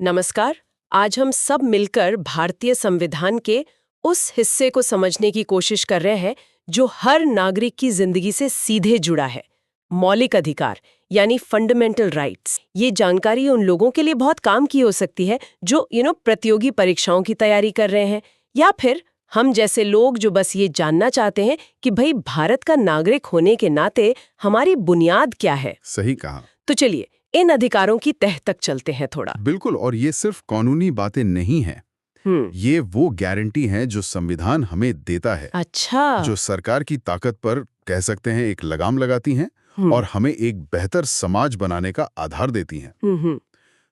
नमस्कार। आज हम सब मिलकर भारतीय संविधान के उस हिस्से को समझने की कोशिश कर रहे हैं जो हर नागरिक की जिंदगी से सीधे जुड़ा है। मौलिक अधिकार यानी फंडामेंटल राइट्स। ये जानकारी उन लोगों के लिए बहुत काम की हो सकती है जो प्रतियोगी परीक्षाओं की तैयारी कर रहे हैं, या फिर हम जैसे लोग जो बस ये जानना चाहते हैं कि भाई भारत का नागरिक होने के नाते हमारी बुनियाद क्या है। सही कहा। तो चलिए इन अधिकारों की तह तक चलते हैं थोड़ा। बिल्कुल, और ये सिर्फ कानूनी बातें नहीं हैं। ये वो गारंटी हैं जो संविधान हमें देता है। अच्छा। जो सरकार की ताकत पर कह सकते हैं एक लगाम लगाती हैं और हमें एक बेहतर समाज बनाने का आधार देती हैं।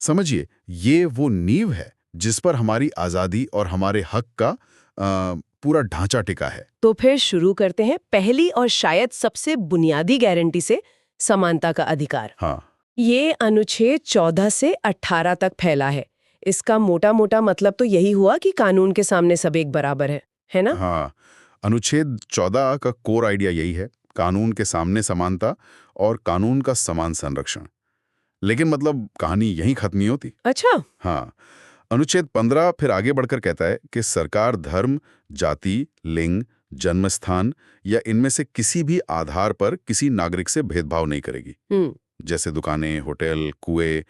समझिए, ये वो नींव है जिस पर हमारी आजादी और हमारे हक का पूरा ढांचा टिका है। तो फिर शुरू करते हैं पहली और शायद सबसे बुनियादी गारंटी से, समानता का अधिकार। हाँ, ये अनुच्छेद 14 से 18 तक फैला है। इसका मोटा मोटा मतलब तो यही हुआ कि कानून के सामने सब एक बराबर है ना? हाँ। अनुच्छेद 14 का कोर आइडिया यही है, कानून के सामने समानता और कानून का समान संरक्षण। लेकिन मतलब कहानी यहीं खत्म नहीं होती। अच्छा। हाँ, अनुच्छेद 15 फिर आगे बढ़कर कहता है कि सरकार धर्म, जाति, लिंग, जन्मस्थान या इनमें से किसी भी आधार पर किसी नागरिक से भेदभाव नहीं करेगी। जैसे दुकानें, होटल, कुएं,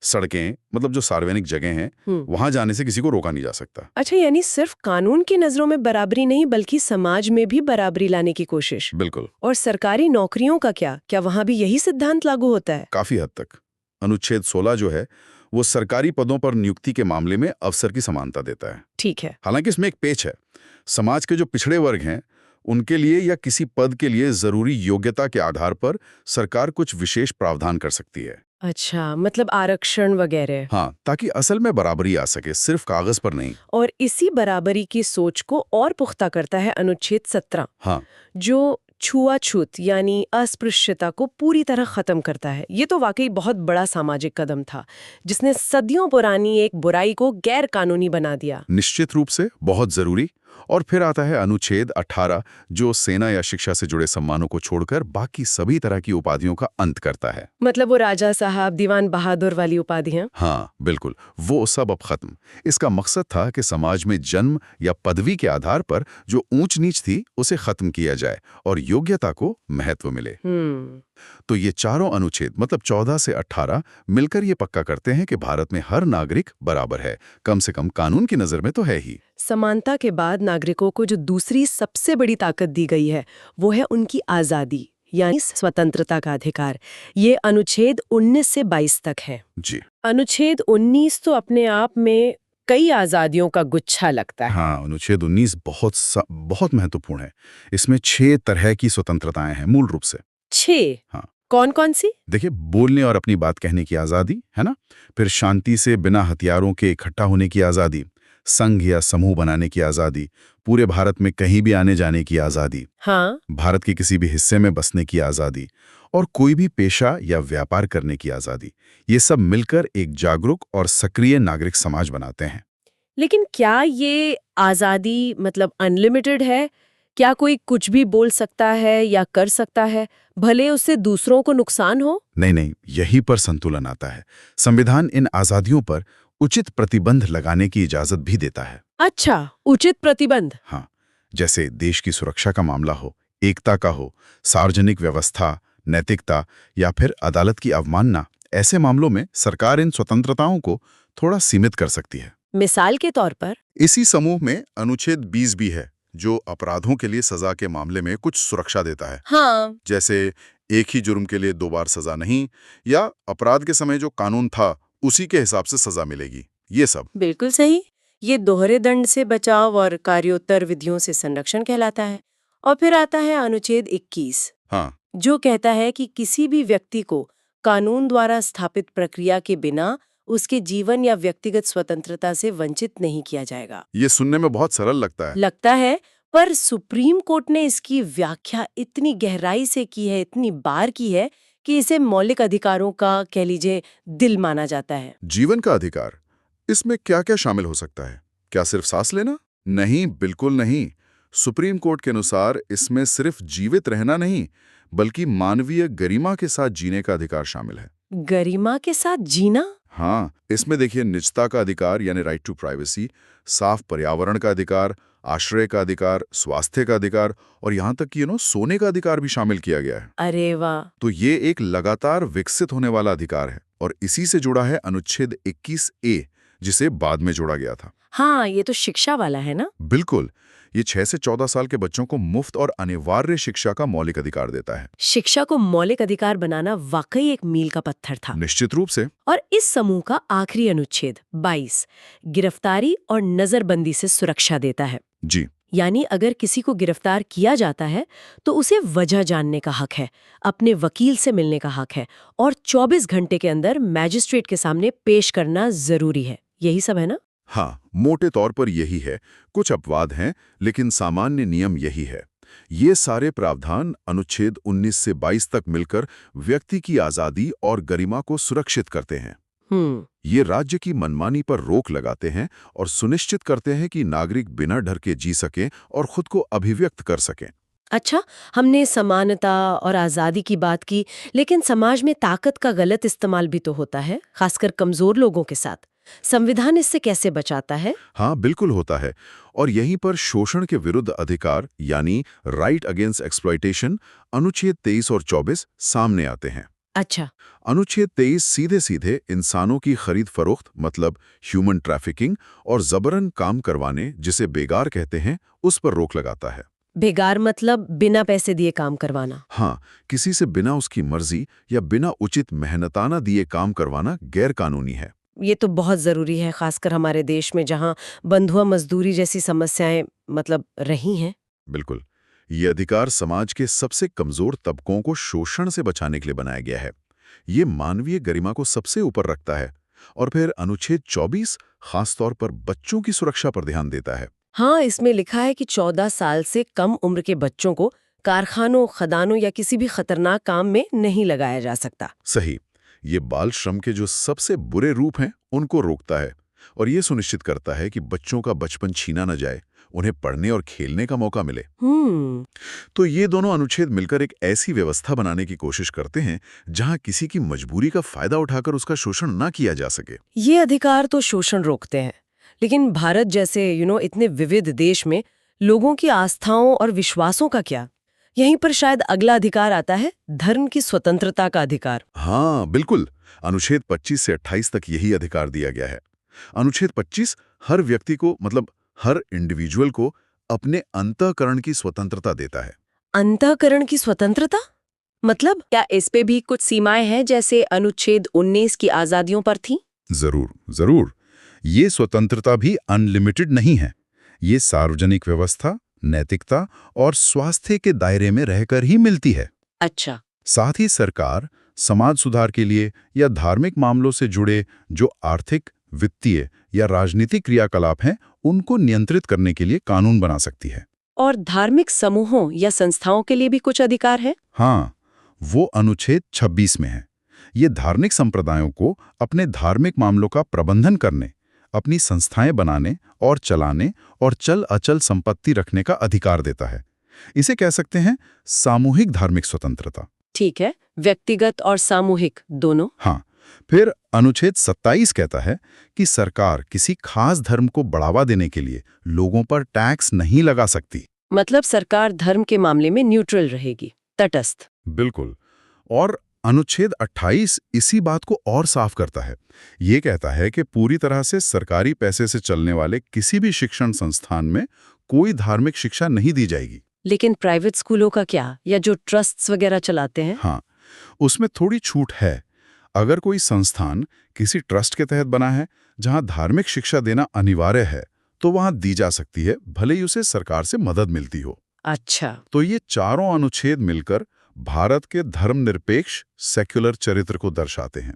सड़कें, मतलब जो सार्वजनिक जगह हैं, वहां जाने से किसी को रोका नहीं जा सकता। अच्छा, यानी सिर्फ कानून की नजरों में बराबरी नहीं बल्कि समाज में भी बराबरी लाने की कोशिश। बिल्कुल। और सरकारी नौकरियों का क्या वहां भी यही सिद्धांत लागू होता है? काफी हद तक। अनुच्छेद 16 जो है वो सरकारी पदों पर नियुक्ति के मामले में अवसर की समानता देता है। ठीक है। हालांकि इसमें एक पेच है। समाज के जो पिछड़े वर्ग हैं उनके लिए या किसी पद के लिए जरूरी योग्यता के आधार पर सरकार कुछ विशेष प्रावधान कर सकती है। अच्छा, मतलब आरक्षण वगैरह। हाँ, ताकि असल में बराबरी आ सके, सिर्फ कागज पर नहीं। और इसी बराबरी की सोच को और पुख्ता करता है अनुच्छेद 17। हाँ, जो छुआछूत यानी अस्पृश्यता को पूरी तरह खत्म करता है। ये तो वाकई बहुत बड़ा सामाजिक कदम था जिसने सदियों पुरानी एक बुराई को गैर कानूनी बना दिया। निश्चित रूप से बहुत जरूरी। और फिर आता है अनुच्छेद 18 जो सेना या शिक्षा से जुड़े सम्मानों को छोड़कर बाकी सभी तरह की उपाधियों का अंत करता है। मतलब वो राजा साहब, दीवान बहादुर वाली उपाधियां। हाँ, बिल्कुल, वो सब अब खत्म। इसका मकसद था कि समाज में जन्म या पदवी के आधार पर जो ऊंच नीच थी उसे खत्म किया जाए और योग्यता को महत्व मिले। तो ये चारों अनुच्छेद मतलब 14 से 18 मिलकर ये पक्का करते हैं कि भारत में हर नागरिक बराबर है, कम से कम कानून की नजर में तो है ही। समानता के बाद नागरिकों को जो दूसरी सबसे बड़ी ताकत दी गई है वो है उनकी आजादी यानी स्वतंत्रता का अधिकार। ये अनुच्छेद 19 से 22 तक है। जी। अनुच्छेद 19 तो अपने आप में कई आजादियों का गुच्छा लगता है। हाँ, अनुच्छेद 19 बहुत महत्वपूर्ण है। इसमें 6 तरह की स्वतंत्रताएं हैं मूल रूप से। 6? हाँ। कौन कौन सी? देखिए, बोलने और अपनी बात कहने की आज़ादी है ना, फिर शांति से बिना हथियारों के इकट्ठा होने की आज़ादी, संघ या समूह बनाने की आज़ादी, पूरे भारत में कहीं भी आने जाने की आज़ादी, हाँ। भारत के किसी भी हिस्से में बसने की आज़ादी और कोई भी पेशा या व्यापार करने की आज़ादी। ये सब मिलकर एक जागरूक और सक्रिय नागरिक समाज बनाते हैं। लेकिन क्या ये आजादी मतलब अनलिमिटेड है? क्या कोई कुछ भी बोल सकता है या कर सकता है, भले उससे दूसरों को नुकसान हो? नहीं, यहीं पर संतुलन आता है। संविधान इन आज़ादियों पर उचित प्रतिबंध लगाने की इजाज़त भी देता है। अच्छा, उचित प्रतिबंध। हाँ, जैसे देश की सुरक्षा का मामला हो, एकता का हो, सार्वजनिक व्यवस्था, नैतिकता या फिर अदालत की अवमानना, ऐसे मामलों में सरकार इन स्वतंत्रताओं को थोड़ा सीमित कर सकती है। मिसाल के तौर पर? इसी समूह में अनुच्छेद 20 भी है जो अपराधों के लिए सजा के मामले में कुछ सुरक्षा देता है। हाँ। जैसे एक ही जुर्म के लिए 2 बार सजा नहीं, या अपराध के समय जो कानून था उसी के हिसाब से सजा मिलेगी। ये सब बिल्कुल सही। ये दोहरे दंड से बचाव और कार्योत्तर विधियों से संरक्षण कहलाता है। और फिर आता है अनुच्छेद 21। हाँ, जो कहता है कि किसी भी व्यक्ति को कानून द्वारा स्थापित प्रक्रिया के बिना उसके जीवन या व्यक्तिगत स्वतंत्रता से वंचित नहीं किया जाएगा। ये सुनने में बहुत सरल लगता है, पर सुप्रीम कोर्ट ने इसकी व्याख्या इतनी गहराई से की है, इतनी बार की है कि इसे मौलिक अधिकारों का कह लीजिए दिल माना जाता है। जीवन का अधिकार, इसमें क्या क्या शामिल हो सकता है? क्या सिर्फ सांस लेना? नहीं, बिल्कुल नहीं। सुप्रीम कोर्ट के अनुसार इसमें सिर्फ जीवित रहना नहीं, बल्कि मानवीय गरिमा के साथ जीने का अधिकार शामिल है। गरिमा के साथ जीना? हाँ, इसमें देखिए निजता का अधिकार यानी राइट टू प्राइवेसी, साफ पर्यावरण का अधिकार, आश्रय का अधिकार, स्वास्थ्य का अधिकार और यहाँ तक कि सोने का अधिकार भी शामिल किया गया है। अरे वाह। तो ये एक लगातार विकसित होने वाला अधिकार है और इसी से जुड़ा है अनुच्छेद 21A, जिसे बाद में जोड़ा गया था। हाँ, ये तो शिक्षा वाला है ना। बिल्कुल, ये 6 से 14 साल के बच्चों को मुफ्त और अनिवार्य शिक्षा का मौलिक अधिकार देता है। शिक्षा को मौलिक अधिकार बनाना वाकई एक मील का पत्थर था। निश्चित रूप से। और इस समूह का आखिरी अनुच्छेद 22 गिरफ्तारी और नजरबंदी से सुरक्षा देता है। जी। यानी अगर किसी को गिरफ्तार किया जाता है तो उसे वजह जानने का हक है, अपने वकील से मिलने का हक है और 24 घंटे के अंदर मैजिस्ट्रेट के सामने पेश करना जरूरी है। यही सब है ना? हाँ, मोटे तौर पर यही है। कुछ अपवाद हैं, लेकिन सामान्य नियम यही है। ये सारे प्रावधान अनुच्छेद 19 से 22 तक मिलकर व्यक्ति की आज़ादी और गरिमा को सुरक्षित करते हैं। ये राज्य की मनमानी पर रोक लगाते हैं और सुनिश्चित करते हैं कि नागरिक बिना डर के जी सकें और खुद को अभिव्यक्त कर सकें। अच्छा, हमने समानता और आज़ादी की बात की, लेकिन समाज में ताकत का गलत इस्तेमाल भी तो होता है, खासकर कमजोर लोगों के साथ। संविधान इससे कैसे बचाता है? हाँ, बिल्कुल होता है। और यहीं पर शोषण के विरुद्ध अधिकार यानी राइट अगेंस्ट एक्सप्लॉयटेशन अनुच्छेद 23 और 24 सामने आते हैं। अच्छा। अनुच्छेद 23 सीधे सीधे इंसानों की खरीद फरोख्त मतलब ह्यूमन ट्रैफिकिंग और जबरन काम करवाने, जिसे बेगार कहते हैं, उस पर रोक लगाता है। बेगार मतलब बिना पैसे दिए काम करवाना? हाँ, किसी से बिना उसकी मर्जी या बिना उचित मेहनताना दिए काम करवाना गैर कानूनी है। ये तो बहुत जरूरी है, खासकर हमारे देश में जहाँ बंधुआ मजदूरी जैसी समस्याएं रही हैं। बिल्कुल, ये अधिकार समाज के सबसे कमजोर तबकों को शोषण से बचाने के लिए बनाया गया है। ये मानवीय गरिमा को सबसे ऊपर रखता है। और फिर अनुच्छेद 24 खासतौर पर बच्चों की सुरक्षा पर ध्यान देता है। हाँ, इसमें लिखा है कि 14 साल से कम उम्र के बच्चों को कारखानों, खदानों या किसी भी खतरनाक काम में नहीं लगाया जा सकता। सही, ये बाल श्रम के जो सबसे बुरे रूप हैं उनको रोकता है और ये सुनिश्चित करता है कि बच्चों का बचपन छीना न जाए, उन्हें पढ़ने और खेलने का मौका मिले। तो ये दोनों अनुच्छेद मिलकर एक ऐसी व्यवस्था बनाने की कोशिश करते हैं जहां किसी की मजबूरी का फायदा उठाकर उसका शोषण ना किया जा सके। ये अधिकार तो शोषण रोकते हैं, लेकिन भारत जैसे इतने विविध देश में लोगों की आस्थाओं और विश्वासों का क्या? यहीं पर शायद अगला अधिकार आता है, धर्म की स्वतंत्रता का अधिकार। हाँ, बिल्कुल। अनुच्छेद 25 से 28 तक यही अधिकार दिया गया है। अनुच्छेद 25 हर व्यक्ति को हर इंडिविजुअल को अपने अंतःकरण की स्वतंत्रता देता है। अंतःकरण की स्वतंत्रता मतलब क्या इस पे भी कुछ सीमाएं हैं, जैसे अनुच्छेद 19 की आजादियों पर थी? जरूर, जरूर। ये स्वतंत्रता भी अनलिमिटेड नहीं है। ये सार्वजनिक व्यवस्था, नैतिकता और स्वास्थ्य के दायरे में रहकर ही मिलती है। अच्छा। साथ ही सरकार समाज सुधार के लिए या धार्मिक मामलों से जुड़े जो आर्थिक, वित्तीय या राजनीतिक क्रियाकलाप हैं, उनको नियंत्रित करने के लिए कानून बना सकती है। और धार्मिक समूहों या संस्थाओं के लिए भी कुछ अधिकार है? हाँ, वो अनुच्छेद 26 में है। ये धार्मिक संप्रदायों को अपने धार्मिक मामलों का प्रबंधन करने, अपनी संस्थाएं बनाने और चलाने और चल अचल संपत्ति रखने का अधिकार देता है। इसे कह सकते हैं सामूहिक धार्मिक स्वतंत्रता। ठीक है, व्यक्तिगत और सामूहिक दोनों। हाँ, फिर अनुच्छेद 27 कहता है कि सरकार किसी खास धर्म को बढ़ावा देने के लिए लोगों पर टैक्स नहीं लगा सकती। मतलब सरकार धर्म के मामले में न्यूट्रल रहेगी, तटस्थ। बिल्कुल। और अनुच्छेद 28 इसी बात को और साफ करता है। ये कहता है कि पूरी तरह से सरकारी पैसे से चलने वाले किसी भी शिक्षण संस्थान में कोई धार्मिक शिक्षा नहीं दी जाएगी। लेकिन प्राइवेट स्कूलों का क्या, या जो ट्रस्ट्स वगैरह चलाते हैं? हाँ, उसमें थोड़ी छूट है। अगर कोई संस्थान किसी ट्रस्ट के तहत बना है जहां धार्मिक शिक्षा देना अनिवार्य है, तो वहां दी जा सकती है, भले ही उसे सरकार से मदद मिलती हो। अच्छा। तो ये चारों अनुच्छेद मिलकर भारत के धर्मनिरपेक्ष सेक्युलर चरित्र को दर्शाते हैं।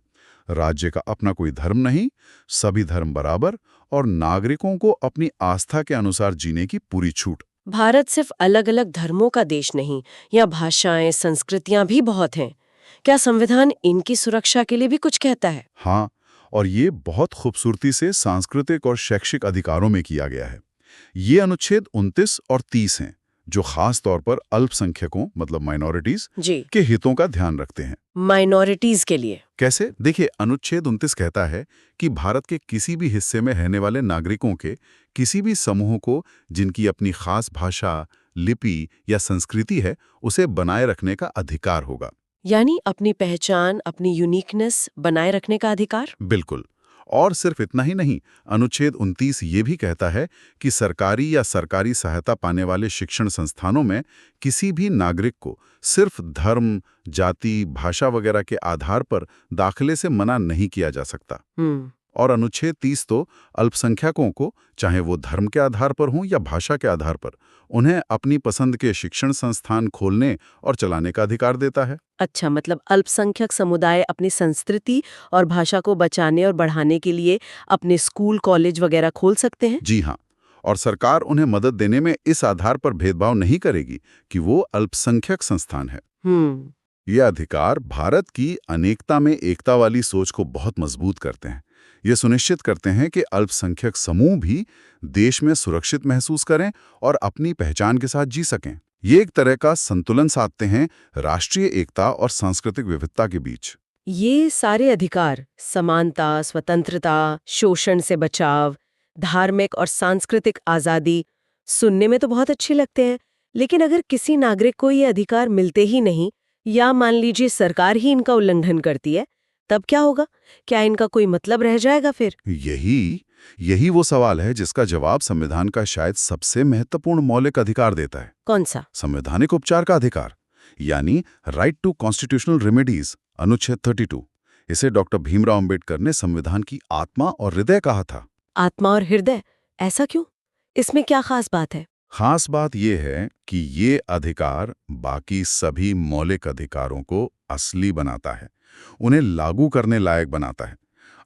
राज्य का अपना कोई धर्म नहीं, सभी धर्म बराबर और नागरिकों को अपनी आस्था के अनुसार जीने की पूरी छूट। भारत सिर्फ अलग अलग धर्मों का देश नहीं, यहाँ भाषाएं, संस्कृतियां भी बहुत हैं। क्या संविधान इनकी सुरक्षा के लिए भी कुछ कहता है? हाँ, और ये बहुत खूबसूरती से सांस्कृतिक और शैक्षिक अधिकारों में किया गया है। ये अनुच्छेद 29 और 30 हैं, जो खास तौर पर अल्पसंख्यकों मतलब माइनॉरिटीज जी, के हितों का ध्यान रखते हैं। माइनॉरिटीज के लिए। कैसे? देखिए, अनुच्छेद 29 कहता है कि भारत के किसी भी हिस्से में रहने वाले नागरिकों के किसी भी समूह को जिनकी अपनी खास भाषा, लिपि या संस्कृति है, उसे बनाए रखने का अधिकार होगा। यानी अपनी पहचान, अपनी यूनिकनेस बनाए रखने का अधिकार। बिल्कुल। और सिर्फ इतना ही नहीं, अनुच्छेद 29 ये भी कहता है कि सरकारी या सरकारी सहायता पाने वाले शिक्षण संस्थानों में किसी भी नागरिक को सिर्फ धर्म, जाति, भाषा वगैरह के आधार पर दाखिले से मना नहीं किया जा सकता। और अनुच्छेद 30 तो अल्पसंख्यकों को, चाहे वो धर्म के आधार पर हों या भाषा के आधार पर, उन्हें अपनी पसंद के शिक्षण संस्थान खोलने और चलाने का अधिकार देता है। अच्छा, मतलब अल्पसंख्यक समुदाय अपनी संस्कृति और भाषा को बचाने और बढ़ाने के लिए अपने स्कूल, कॉलेज वगैरह खोल सकते हैं। जी हाँ, और सरकार उन्हें मदद देने में इस आधार पर भेदभाव नहीं करेगी कि वो अल्पसंख्यक संस्थान है। ये अधिकार भारत की अनेकता में एकता वाली सोच को बहुत मजबूत करते हैं। ये सुनिश्चित करते हैं कि अल्पसंख्यक समूह भी देश में सुरक्षित महसूस करें और अपनी पहचान के साथ जी सकें। ये एक तरह का संतुलन साधते हैं राष्ट्रीय एकता और सांस्कृतिक विविधता के बीच। ये सारे अधिकार, समानता, स्वतंत्रता, शोषण से बचाव, धार्मिक और सांस्कृतिक आजादी, सुनने में तो बहुत अच्छे लगते हैं, लेकिन अगर किसी नागरिक को ये अधिकार मिलते ही नहीं, या मान लीजिए सरकार ही इनका उल्लंघन करती है, तब क्या होगा? क्या इनका कोई मतलब रह जाएगा फिर? यही वो सवाल है जिसका जवाब संविधान का शायद सबसे महत्वपूर्ण मौलिक अधिकार देता है। कौन सा? संवैधानिक उपचार का अधिकार, यानी राइट टू कॉन्स्टिट्यूशनल रेमेडीज, अनुच्छेद 32। इसे डॉक्टर भीमराव अंबेडकर ने संविधान की आत्मा और हृदय कहा था। आत्मा और हृदय, ऐसा क्यों? इसमें क्या खास बात है? खास बात यह है कि ये अधिकार बाकी सभी मौलिक अधिकारों को असली बनाता है, उन्हें लागू करने लायक बनाता है।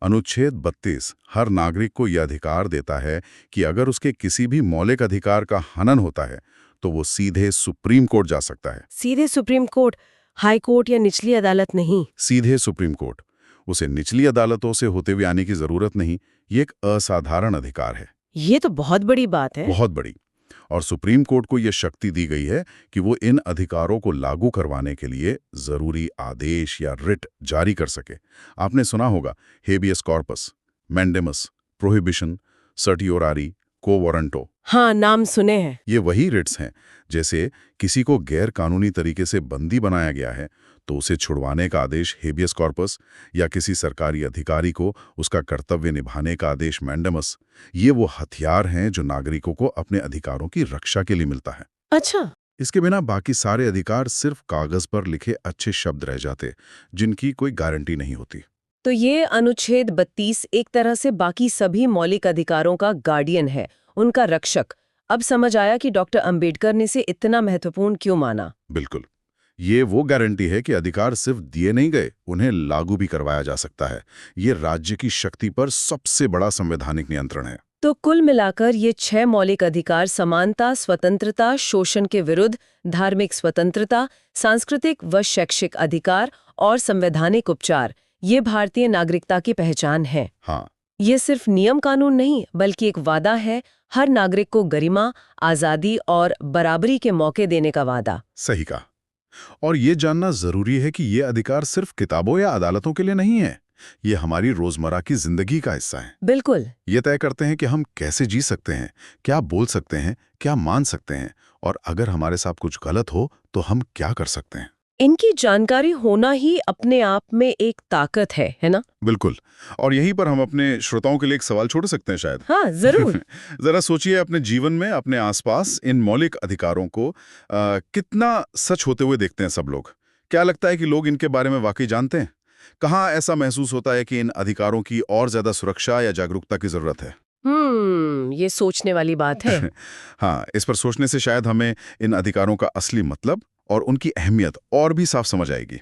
अनुच्छेद 32 हर नागरिक को यह अधिकार देता है कि अगर उसके किसी भी मौलिक अधिकार का हनन होता है तो वो सीधे सुप्रीम कोर्ट जा सकता है। सीधे सुप्रीम कोर्ट, हाई कोर्ट या निचली अदालत नहीं? सीधे सुप्रीम कोर्ट। उसे निचली अदालतों से होते हुए आने की जरूरत नहीं। ये एक असाधारण अधिकार है। ये तो बहुत बड़ी बात है। बहुत बड़ी। और सुप्रीम कोर्ट को यह शक्ति दी गई है कि वो इन अधिकारों को लागू करवाने के लिए जरूरी आदेश या रिट जारी कर सके। आपने सुना होगा habeas corpus, mandamus, prohibition, certiorari, को वारंटो। हाँ, नाम सुने हैं। ये वही रिट्स हैं। जैसे किसी को गैर कानूनी तरीके से बंदी बनाया गया है तो उसे छुड़वाने का आदेश हेबियस कॉर्पस, या किसी सरकारी अधिकारी को उसका कर्तव्य निभाने का आदेश मैंडेमस। ये वो हथियार हैं जो नागरिकों को अपने अधिकारों की रक्षा के लिए मिलता है। अच्छा। इसके बिना बाकी सारे अधिकार सिर्फ कागज पर लिखे अच्छे शब्द रह जाते, जिनकी कोई गारंटी नहीं होती। तो ये अनुच्छेद 32 एक तरह से बाकी सभी मौलिक अधिकारों का गार्डियन है, उनका रक्षक। अब समझ आया कि डॉक्टर अंबेडकर ने इसे इतना महत्वपूर्ण क्यों माना। बिल्कुल। ये वो गारंटी है कि अधिकार सिर्फ दिए नहीं गए, उन्हें लागू भी करवाया जा सकता है। ये राज्य की शक्ति पर सबसे बड़ा संवैधानिक नियंत्रण है। तो कुल मिलाकर ये 6 मौलिक अधिकार, समानता, स्वतंत्रता, शोषण के विरुद्ध, धार्मिक स्वतंत्रता, सांस्कृतिक व शैक्षिक अधिकार और संवैधानिक उपचार, ये भारतीय नागरिकता की पहचान है। हाँ, ये सिर्फ नियम कानून नहीं, बल्कि एक वादा है, हर नागरिक को गरिमा, आजादी और बराबरी के मौके देने का वादा। सही कहा। और ये जानना जरूरी है कि ये अधिकार सिर्फ किताबों या अदालतों के लिए नहीं है। ये हमारी रोजमर्रा की जिंदगी का हिस्सा है। बिल्कुल। ये तय करते हैं कि हम कैसे जी सकते हैं, क्या बोल सकते हैं, क्या मान सकते हैं, और अगर हमारे साथ कुछ गलत हो तो हम क्या कर सकते हैं। इनकी जानकारी होना ही अपने आप में एक ताकत है ना? बिल्कुल। और यहीं पर हम अपने श्रोताओं के लिए एक सवाल छोड़ सकते हैं शायद। हाँ, जरूर। जरा सोचिए, अपने जीवन में अपने आसपास इन मौलिक अधिकारों को कितना सच होते हुए देखते हैं सब लोग। क्या लगता है कि लोग इनके बारे में वाकई जानते हैं? कहाँ ऐसा महसूस होता है कि इन अधिकारों की और ज्यादा सुरक्षा या जागरूकता की जरूरत है? ये सोचने वाली बात है। हाँ, इस पर सोचने से शायद हमें इन अधिकारों का असली मतलब और उनकी अहमियत और भी साफ समझ आएगी।